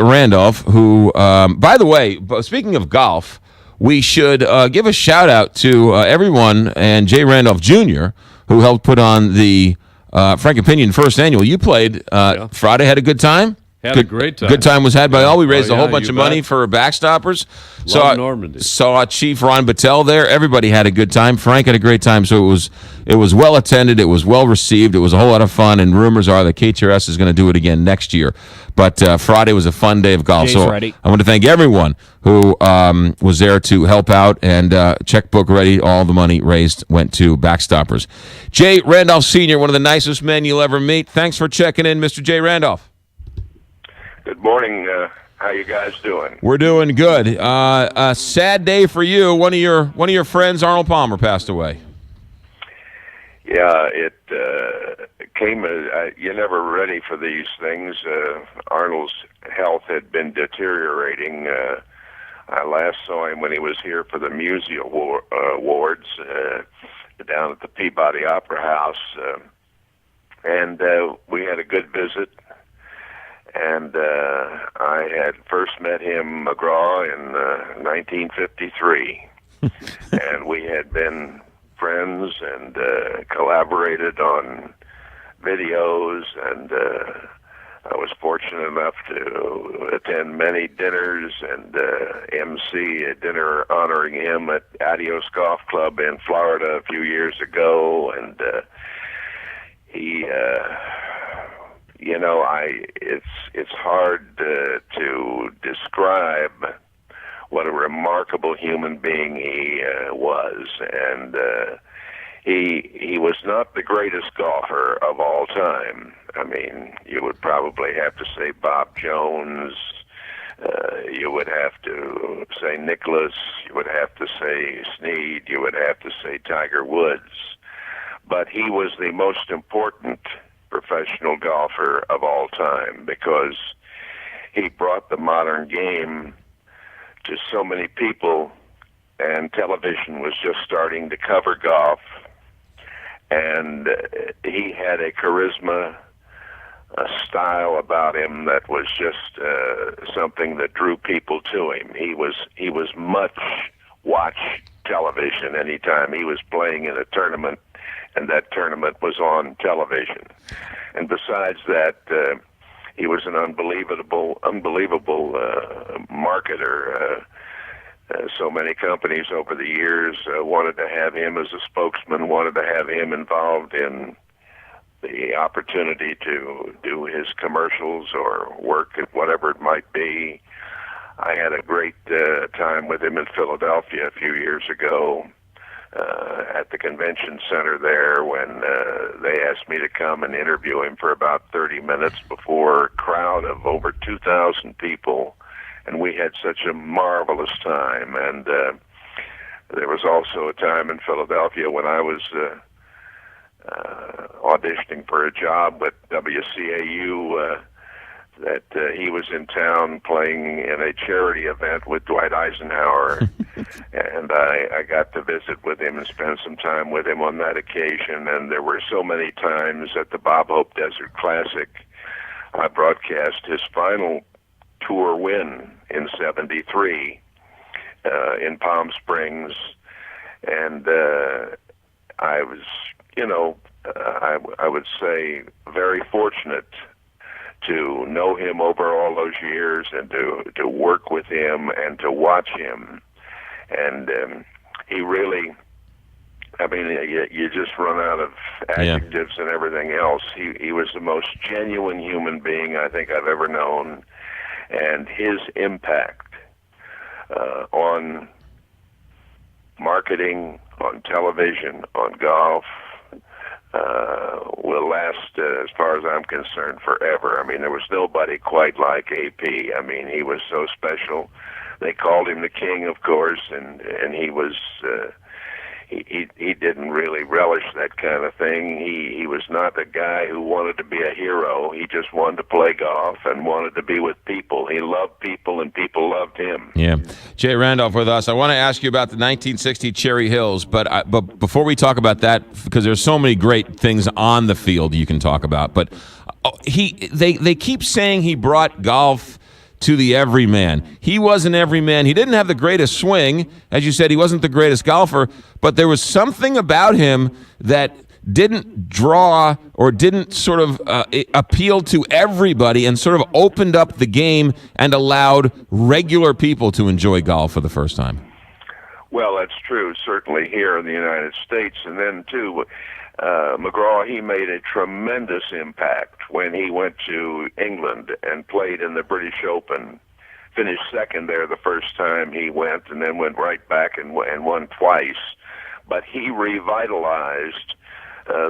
Randolph, who, by the way, speaking of golf, we should give a shout-out to everyone and Jay Randolph Jr., who helped put on the Frank Opinion First Annual. You played Friday, had a good time? Had a great time. Good time was had by all. We raised a whole bunch of money for backstoppers. Normandy. Saw Chief Ron Battelle there. Everybody had a good time. Frank had a great time. So it was well attended. It was well received. It was a whole lot of fun. And rumors are that KTRS is going to do it again next year. But Friday was a fun day of golf. Jay's so ready. I want to thank everyone who was there to help out, and checkbook ready. All the money raised went to backstoppers. Jay Randolph Sr., one of the nicest men you'll ever meet. Thanks for checking in, Mr. Jay Randolph. Good morning. How you guys doing? We're doing good. A sad day for you. One of your friends, Arnold Palmer, passed away. Yeah, it came. You're never ready for these things. Arnold's health had been deteriorating. I last saw him when he was here for the Music Awards down at the Peabody Opera House, and we had a good visit. And I had first met him, McGraw, in 1953. And we had been friends and collaborated on videos. And I was fortunate enough to attend many dinners and MC a dinner honoring him at Adios Golf Club in Florida a few years ago. And he... it's hard to describe what a remarkable human being he was, and he was not the greatest golfer of all time. I mean, you would probably have to say Bob Jones. You would have to say Nicklaus. You would have to say Snead. You would have to say Tiger Woods. But he was the most important professional golfer of all time because he brought the modern game to so many people, and television was just starting to cover golf, and he had a charisma, a style about him that was just something that drew people to him. He was much watched television anytime he was playing in a tournament, and that tournament was on television. And besides that, he was an unbelievable marketer. So many companies over the years wanted to have him as a spokesman, wanted to have him involved in the opportunity to do his commercials or work at whatever it might be. I had a great time with him in Philadelphia a few years ago. At the convention center there when they asked me to come and interview him for about 30 minutes before a crowd of over 2,000 people, and we had such a marvelous time. And there was also a time in Philadelphia when I was auditioning for a job with WCAU that he was in town playing in a charity event with Dwight Eisenhower, and I got to visit with him and spend some time with him on that occasion. And there were so many times at the Bob Hope Desert Classic, I broadcast his final tour win in '73 in Palm Springs, and I was, I would say, very fortunate to know him over all those years and to work with him and to watch him. And he really, I mean, you just run out of adjectives and everything else. He was the most genuine human being I think I've ever known. And his impact on marketing, on television, on golf, will last, as far as I'm concerned, forever. I mean, there was nobody quite like AP. I mean, he was so special. They called him the king, of course, and he was he didn't really relish that kind of thing. He was not a guy who wanted to be a hero. He just wanted to play golf and wanted to be with people. He loved people, and people loved him. Yeah. Jay Randolph with us. I want to ask you about the 1960 Cherry Hills, but before we talk about that, because there's so many great things on the field you can talk about, but they keep saying he brought golf to the everyman. He was an everyman. He didn't have the greatest swing. As you said, he wasn't the greatest golfer, but there was something about him that didn't draw or didn't sort of appeal to everybody and sort of opened up the game and allowed regular people to enjoy golf for the first time. Well, that's true, certainly here in the United States. And then, too, McGraw, he made a tremendous impact when he went to England and played in the British Open. Finished second there the first time he went, and then went right back and won twice. But he revitalized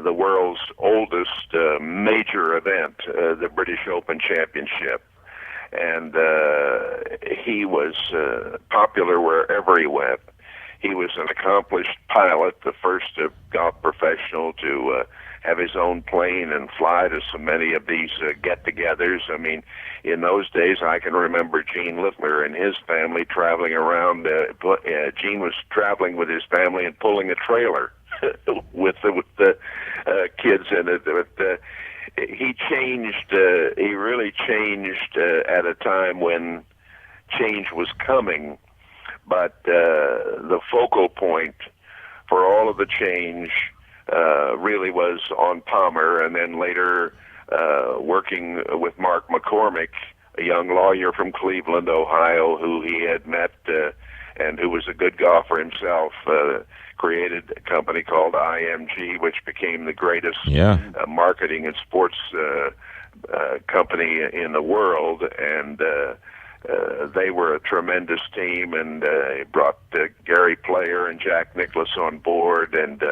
the world's oldest major event, the British Open Championship. And he was popular wherever he went. He was an accomplished pilot, the first golf professional to have his own plane and fly to so many of these get-togethers. I mean, in those days, I can remember Gene Littler and his family traveling around. Gene was traveling with his family and pulling a trailer with the kids in it. But, he changed. He really changed at a time when change was coming. But the focal point for all of the change really was on Palmer, and then later working with Mark McCormick, a young lawyer from Cleveland, Ohio, who he had met and who was a good golfer himself, created a company called IMG, which became the greatest marketing and sports company in the world. And they were a tremendous team, and brought Gary Player and Jack Nicklaus on board, and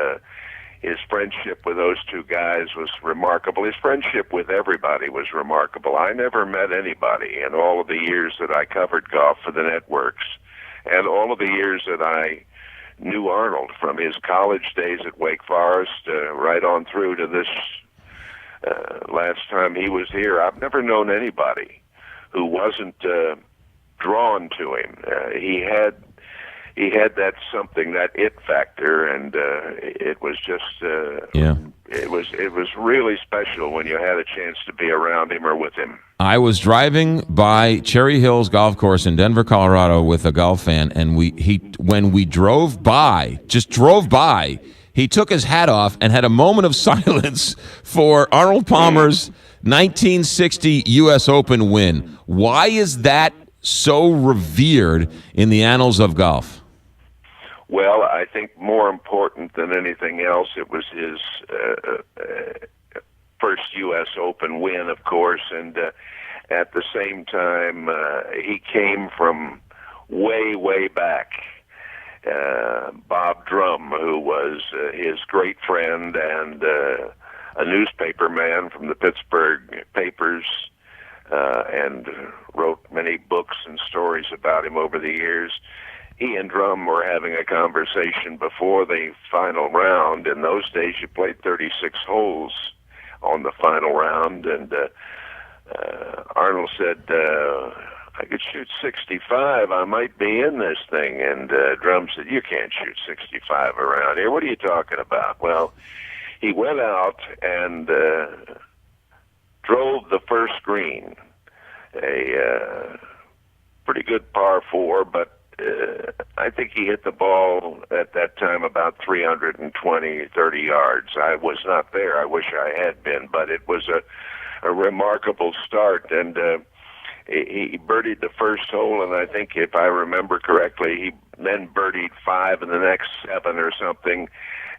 his friendship with those two guys was remarkable. His friendship with everybody was remarkable. I never met anybody in all of the years that I covered golf for the networks, and all of the years that I knew Arnold, from his college days at Wake Forest right on through to this last time he was here. I've never known anybody who wasn't drawn to him. He had that something, that it factor, and it was just it was really special when you had a chance to be around him or with him. I was driving by Cherry Hills Golf Course in Denver, Colorado, with a golf fan, and when we drove by, he took his hat off and had a moment of silence for Arnold Palmer's 1960 U.S. Open win. Why is that so revered in the annals of golf? Well, I think more important than anything else, it was his first U.S. Open win, of course, and at the same time, he came from way, way back. Bob Drum, who was his great friend and a newspaper man from the Pittsburgh papers, and wrote many books and stories about him over the years. He and Drum were having a conversation before the final round. In those days, you played 36 holes on the final round, and Arnold said, I could shoot 65. I might be in this thing. And Drum said, you can't shoot 65 around here. What are you talking about? Well, he went out and drove the first green, a pretty good par 4, but I think he hit the ball at that time about 320, 30 yards. I was not there. I wish I had been, but it was a remarkable start. And he birdied the first hole, and I think, if I remember correctly, he then birdied 5 in the next 7 or something,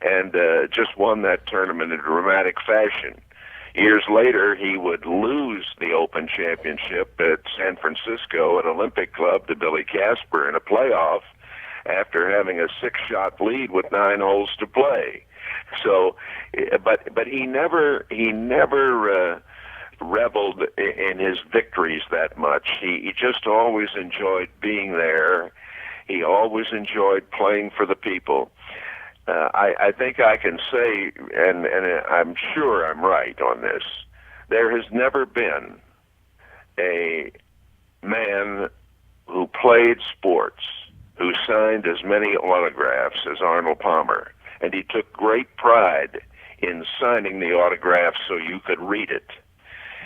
and just won that tournament in dramatic fashion. Years later, he would lose the Open Championship at San Francisco at Olympic Club to Billy Casper in a playoff after having a 6-shot lead with 9 holes to play. So, but he never reveled in his victories that much. He just always enjoyed being there. He always enjoyed playing for the people. I think I can say, and I'm sure I'm right on this, there has never been a man who played sports who signed as many autographs as Arnold Palmer, and he took great pride in signing the autograph so you could read it.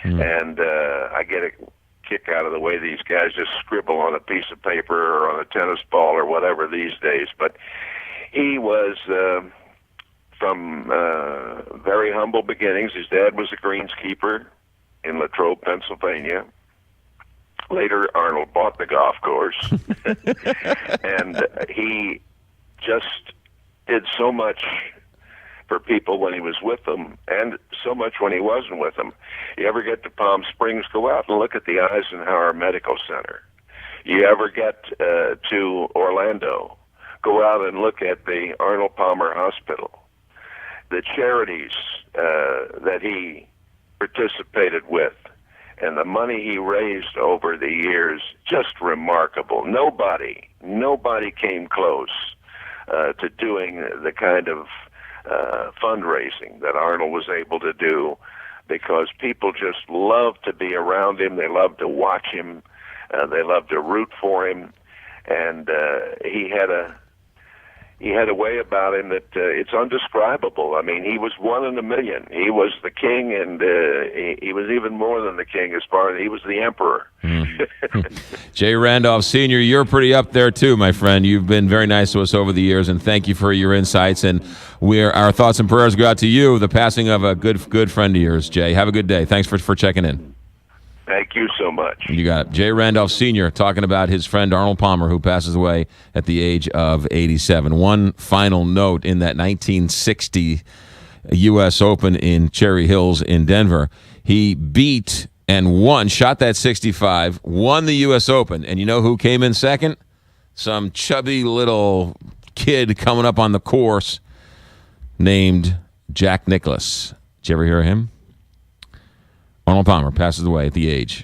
And I get kick out of the way these guys just scribble on a piece of paper or on a tennis ball or whatever these days. But he was from very humble beginnings. His dad was a greenskeeper in Latrobe, Pennsylvania. Later, Arnold bought the golf course, and he just did so much for people when he was with them, and so much when he wasn't with them. You ever get to Palm Springs, go out and look at the Eisenhower Medical Center. You ever get to Orlando, go out and look at the Arnold Palmer Hospital. The charities that he participated with, and the money he raised over the years, just remarkable. Nobody came close to doing the kind of fundraising that Arnold was able to do, because people just loved to be around him. They loved to watch him. They loved to root for him, and he had a way about him that it's undescribable. I mean, he was one in a million. He was the king, and he was even more than the king, as far as he was the emperor. Jay Randolph Sr., you're pretty up there too, my friend. You've been very nice to us over the years, and thank you for your insights. And our thoughts and prayers go out to you, the passing of a good friend of yours, Jay. Have a good day. Thanks for checking in. Thank you so much. You got it. Jay Randolph Sr. talking about his friend Arnold Palmer, who passes away at the age of 87. One final note: in that 1960 U.S. Open in Cherry Hills in Denver, he beat and won, shot that 65, won the U.S. Open. And you know who came in second? Some chubby little kid coming up on the course named Jack Nicklaus. Did you ever hear of him? Arnold Palmer passes away at the age